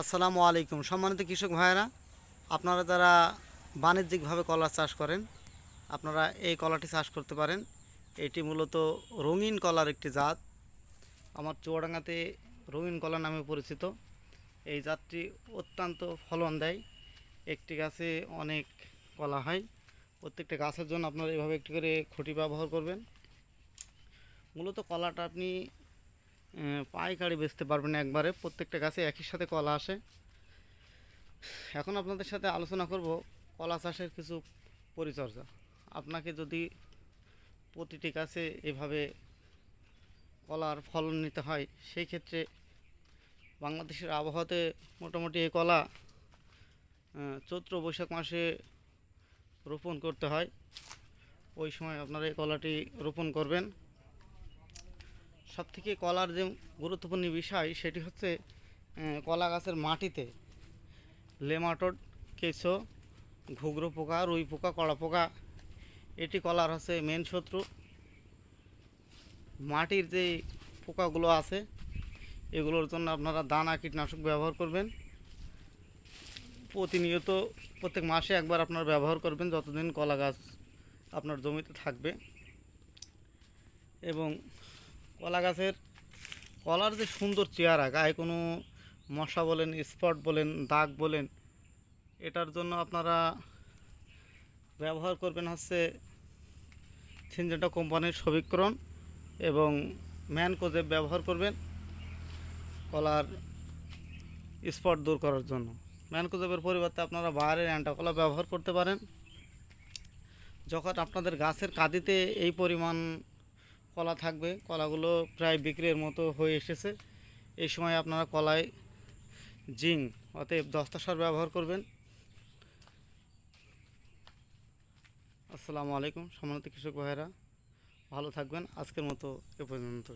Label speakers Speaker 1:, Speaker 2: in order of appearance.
Speaker 1: আসসালামু আলাইকুম সম্মানিত কৃষক ভাইয়েরা, আপনারা যারা বাণিজ্যিকভাবে কলা চাষ করেন আপনারা এই কলাটি চাষ করতে পারেন। এটি মূলত রঙিন কলার একটি জাত। আমার চুয়াডাঙ্গাতে রঙিন কলা নামে পরিচিত। এই জাতটি অত্যন্ত ফলন দেয়। একটি গাছে অনেক কলা হয়। প্রত্যেকটা গাছের জন্য আপনারা এভাবে একটি করে খুঁটি ব্যবহার করবেন। মূলত কলাটা আপনি পাইকারি বেচতে পারবেন একবারে। প্রত্যেকটা গাছে একই সাথে কলা আসে। এখন আপনাদের সাথে আলোচনা করব কলা চাষের কিছু পরিচর্যা। আপনাকে যদি প্রতিটি গাছে এভাবে কলার ফলন নিতে হয়, সেই ক্ষেত্রে বাংলাদেশের আবহাওয়াতে মোটামুটি এই কলা চৈত্র বৈশাখ মাসে রোপণ করতে হয়। ওই সময় আপনারা এই কলাটি রোপণ করবেন। সবথেকে কলার যে গুরুত্বপূর্ণ বিষয় সেটি হচ্ছে কলা গাছের মাটিতে লেমাটোড, কেঁচো, ঘুঘরো পোকা, রুই পোকা, কড়া পোকা, এটি কলার হচ্ছে মেন শত্রু। মাটির যে পোকাগুলো আছে এগুলোর জন্য আপনারা দানা কীটনাশক ব্যবহার করবেন। প্রতিনিয়ত প্রত্যেক মাসে একবার আপনারা ব্যবহার করবেন যতদিন কলা গাছ আপনার জমিতে থাকবে। এবং কলা গাছের কলার যে সুন্দর চেহারা, গায়ে কোনো মশা বলেন, স্পট বলেন, দাগ বলেন, এটার জন্য আপনারা ব্যবহার করবেন হচ্ছে সিনজেন্টা কোম্পানির সবিক্রম এবং ম্যানকোজেব ব্যবহার করবেন কলার স্পট দূর করার জন্য। ম্যানকোজেবের পরিবর্তে আপনারা বাইরের অ্যান্টাকলা ব্যবহার করতে পারেন। যখন আপনাদের গাছের কাঁদিতে এই পরিমাণ কলা থাকবে, কলাগুলো প্রায় বিক্রির মতো হয়ে এসেছে, এই সময় আপনারা কলায় জিঙ্ক অতএব দস্তা সার ব্যবহার করবেন। আসসালামু আলাইকুম সম্মানিত কৃষক ভাইয়েরা, ভালো থাকবেন। আজকের মতো এ পর্যন্ত।